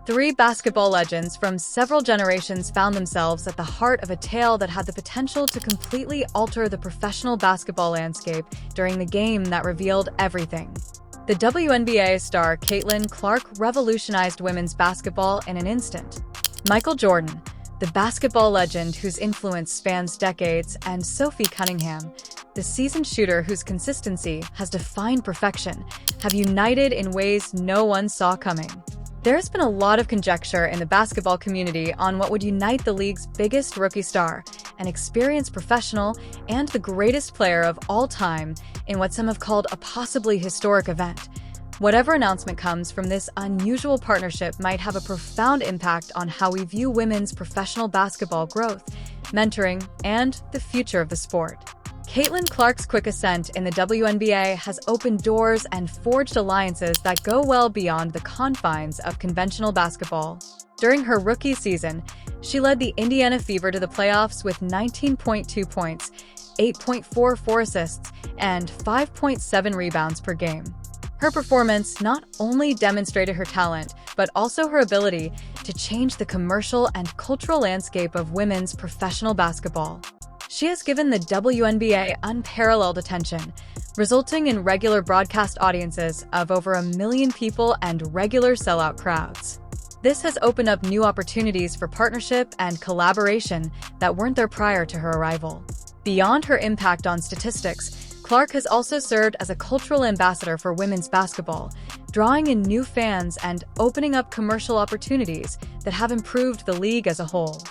Three basketball legends from several generations found themselves at the heart of a tale that had the potential to completely alter the professional basketball landscape during the game that revealed everything. The WNBA star Caitlin Clark revolutionized women's basketball in an instant. Michael Jordan, the basketball legend whose influence spans decades, and Sophie Cunningham, the seasoned shooter whose consistency has defined perfection, have united in ways no one saw coming. There's been a lot of conjecture in the basketball community on what would unite the league's biggest rookie star, an experienced professional, and the greatest player of all time in what some have called a possibly historic event. Whatever announcement comes from this unusual partnership might have a profound impact on how we view women's professional basketball growth, mentoring, and the future of the sport. Caitlin Clark's quick ascent in the WNBA has opened doors and forged alliances that go well beyond the confines of conventional basketball. During her rookie season, she led the Indiana Fever to the playoffs with 19.2 points, 8.44 assists, and 5.7 rebounds per game. Her performance not only demonstrated her talent, but also her ability to change the commercial and cultural landscape of women's professional basketball. She has given the WNBA unparalleled attention, resulting in regular broadcast audiences of over 1 million people and regular sellout crowds. This has opened up new opportunities for partnership and collaboration that weren't there prior to her arrival. Beyond her impact on statistics, Clark has also served as a cultural ambassador for women's basketball, drawing in new fans and opening up commercial opportunities that have improved the league as a whole.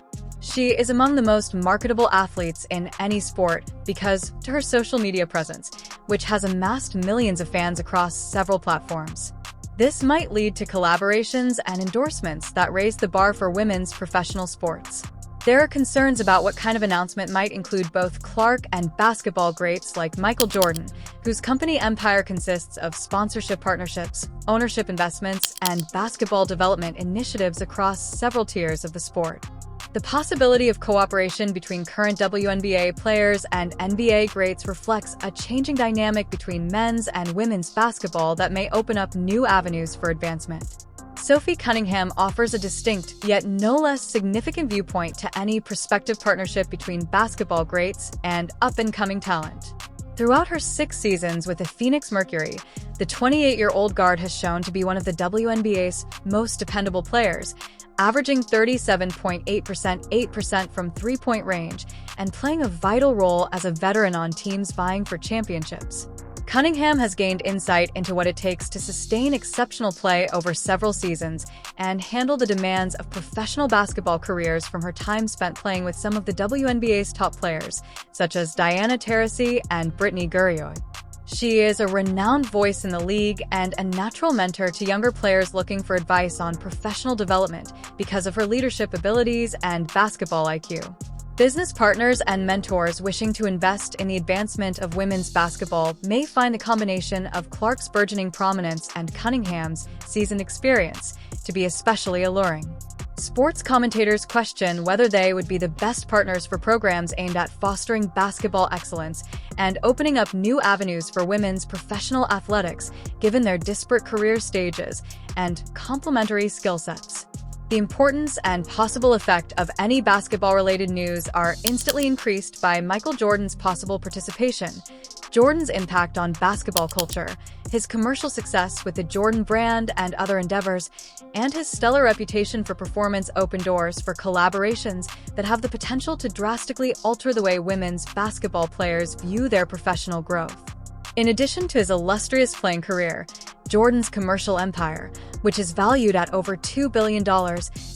She is among the most marketable athletes in any sport because of her social media presence, which has amassed millions of fans across several platforms. This might lead to collaborations and endorsements that raise the bar for women's professional sports. There are concerns about what kind of announcement might include both Clark and basketball greats like Michael Jordan, whose company empire consists of sponsorship partnerships, ownership investments, and basketball development initiatives across several tiers of the sport. The possibility of cooperation between current WNBA players and NBA greats reflects a changing dynamic between men's and women's basketball that may open up new avenues for advancement. Sophie Cunningham offers a distinct, yet no less significant viewpoint to any prospective partnership between basketball greats and up-and-coming talent. Throughout her 6 seasons with the Phoenix Mercury, the 28-year-old guard has shown to be one of the WNBA's most dependable players, averaging 37.8%, 8% from three-point range, and playing a vital role as a veteran on teams vying for championships. Cunningham has gained insight into what it takes to sustain exceptional play over several seasons and handle the demands of professional basketball careers from her time spent playing with some of the WNBA's top players, such as Diana Taurasi and Brittany Gurriel. She is a renowned voice in the league and a natural mentor to younger players looking for advice on professional development because of her leadership abilities and basketball IQ. Business partners and mentors wishing to invest in the advancement of women's basketball may find the combination of Clark's burgeoning prominence and Cunningham's seasoned experience to be especially alluring. Sports commentators question whether they would be the best partners for programs aimed at fostering basketball excellence and opening up new avenues for women's professional athletics, given their disparate career stages and complementary skill sets. The importance and possible effect of any basketball-related news are instantly increased by Michael Jordan's possible participation, Jordan's impact on basketball culture, his commercial success with the Jordan brand and other endeavors, and his stellar reputation for performance open doors for collaborations that have the potential to drastically alter the way women's basketball players view their professional growth. In addition to his illustrious playing career, Jordan's commercial empire, which is valued at over $2 billion,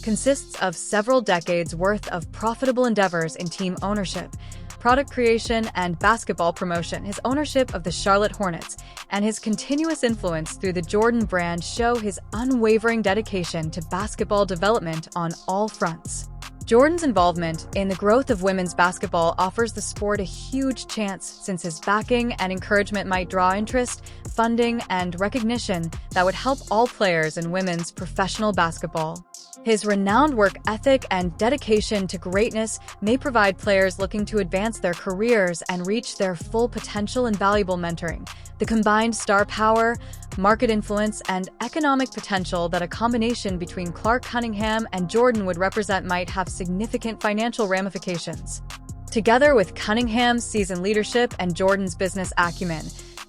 consists of several decades' worth of profitable endeavors in team ownership, product creation, and basketball promotion. His ownership of the Charlotte Hornets and his continuous influence through the Jordan brand show his unwavering dedication to basketball development on all fronts. Jordan's involvement in the growth of women's basketball offers the sport a huge chance since his backing and encouragement might draw interest, funding, and recognition that would help all players in women's professional basketball. His renowned work ethic and dedication to greatness may provide players looking to advance their careers and reach their full potential invaluable mentoring. The combined star power, market influence, and economic potential that a combination between Clark Cunningham and Jordan would represent might have significant financial ramifications. Together with Cunningham's seasoned leadership and Jordan's business acumen,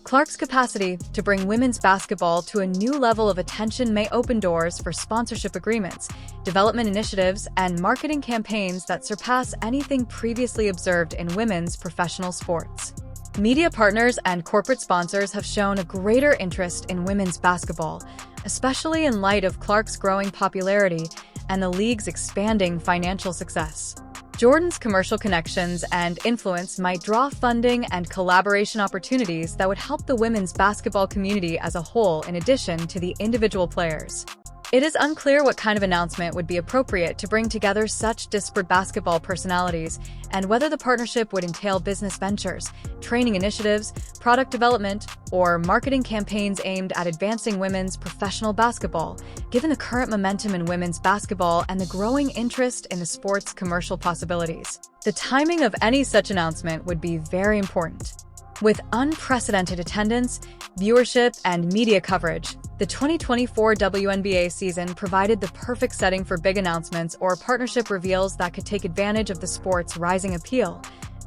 Clark's capacity to bring women's basketball to a new level of attention may open doors for sponsorship agreements, development initiatives, and marketing campaigns that surpass anything previously observed in women's professional sports. Media partners and corporate sponsors have shown a greater interest in women's basketball, especially in light of Clark's growing popularity and the league's expanding financial success. Jordan's commercial connections and influence might draw funding and collaboration opportunities that would help the women's basketball community as a whole in addition to the individual players. It is unclear what kind of announcement would be appropriate to bring together such disparate basketball personalities and whether the partnership would entail business ventures, training initiatives, product development, or marketing campaigns aimed at advancing women's professional basketball, given the current momentum in women's basketball and the growing interest in the sport's commercial possibilities. The timing of any such announcement would be very important. With unprecedented attendance, viewership, and media coverage, the 2024 WNBA season provided the perfect setting for big announcements or partnership reveals that could take advantage of the sport's rising appeal.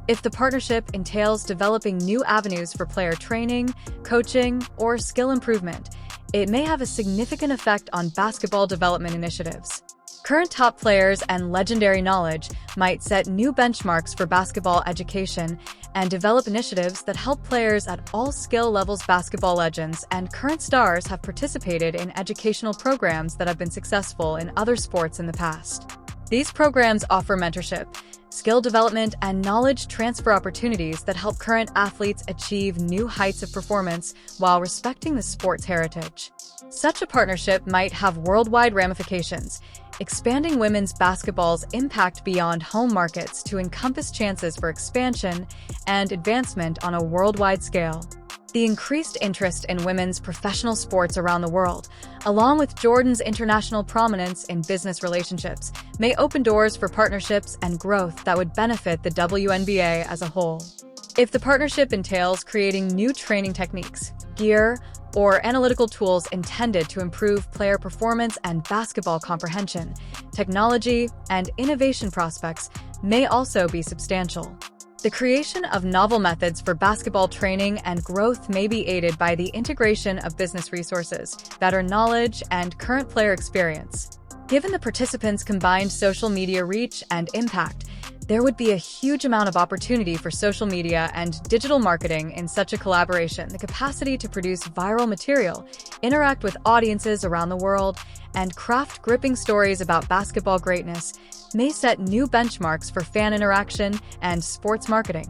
If the partnership entails developing new avenues for player training, coaching, or skill improvement, it may have a significant effect on basketball development initiatives. Current top players and legendary knowledge might set new benchmarks for basketball education and develop initiatives that help players at all skill levels. Basketball legends and current stars have participated in educational programs that have been successful in other sports in the past. These programs offer mentorship, skill development, and knowledge transfer opportunities that help current athletes achieve new heights of performance while respecting the sport's heritage. Such a partnership might have worldwide ramifications, expanding women's basketball's impact beyond home markets to encompass chances for expansion and advancement on a worldwide scale. The increased interest in women's professional sports around the world, along with Jordan's international prominence in business relationships, may open doors for partnerships and growth that would benefit the WNBA as a whole. If the partnership entails creating new training techniques, gear, or analytical tools intended to improve player performance and basketball comprehension, technology and innovation prospects may also be substantial. The creation of novel methods for basketball training and growth may be aided by the integration of business resources, better knowledge, and current player experience. Given the participants' combined social media reach and impact, there would be a huge amount of opportunity for social media and digital marketing in such a collaboration. The capacity to produce viral material, interact with audiences around the world, and craft gripping stories about basketball greatness may set new benchmarks for fan interaction and sports marketing.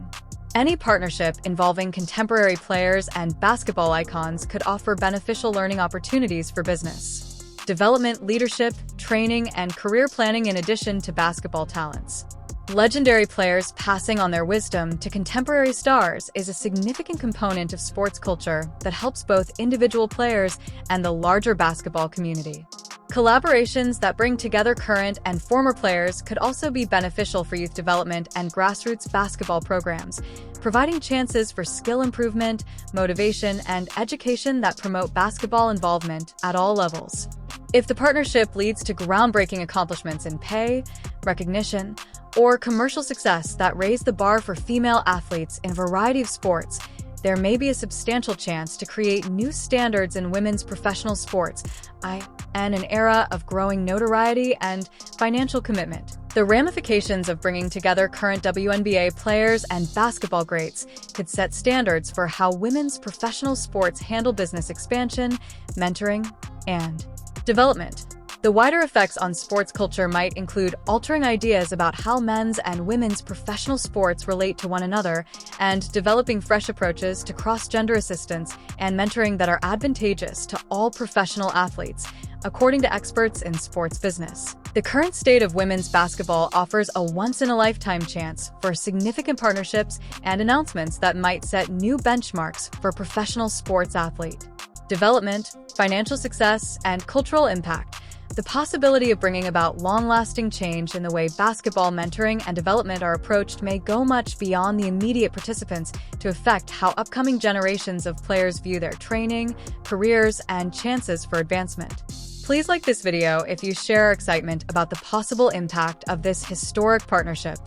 Any partnership involving contemporary players and basketball icons could offer beneficial learning opportunities for business development, leadership, training, and career planning in addition to basketball talents. Legendary players passing on their wisdom to contemporary stars is a significant component of sports culture that helps both individual players and the larger basketball community. Collaborations that bring together current and former players could also be beneficial for youth development and grassroots basketball programs, providing chances for skill improvement, motivation, and education that promote basketball involvement at all levels. If the partnership leads to groundbreaking accomplishments in pay, recognition, or commercial success that raise the bar for female athletes in a variety of sports, there may be a substantial chance to create new standards in women's professional sports in an era of growing notoriety and financial commitment. The ramifications of bringing together current WNBA players and basketball greats could set standards for how women's professional sports handle business expansion, mentoring, and development. The wider effects on sports culture might include altering ideas about how men's and women's professional sports relate to one another and developing fresh approaches to cross-gender assistance and mentoring that are advantageous to all professional athletes, according to experts in sports business. The current state of women's basketball offers a once-in-a-lifetime chance for significant partnerships and announcements that might set new benchmarks for professional sports athlete development, financial success, and cultural impact. The possibility of bringing about long-lasting change in the way basketball mentoring and development are approached may go much beyond the immediate participants to affect how upcoming generations of players view their training, careers, and chances for advancement. Please like this video if you share excitement about the possible impact of this historic partnership.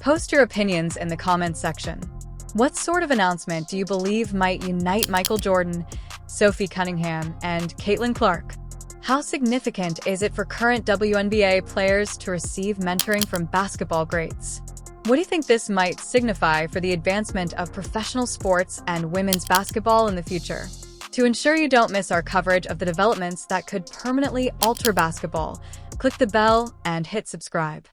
Post your opinions in the comments section. What sort of announcement do you believe might unite Michael Jordan, Sophie Cunningham, and Caitlin Clark? How significant is it for current WNBA players to receive mentoring from basketball greats? What do you think this might signify for the advancement of professional sports and women's basketball in the future? To ensure you don't miss our coverage of the developments that could permanently alter basketball, click the bell and hit subscribe.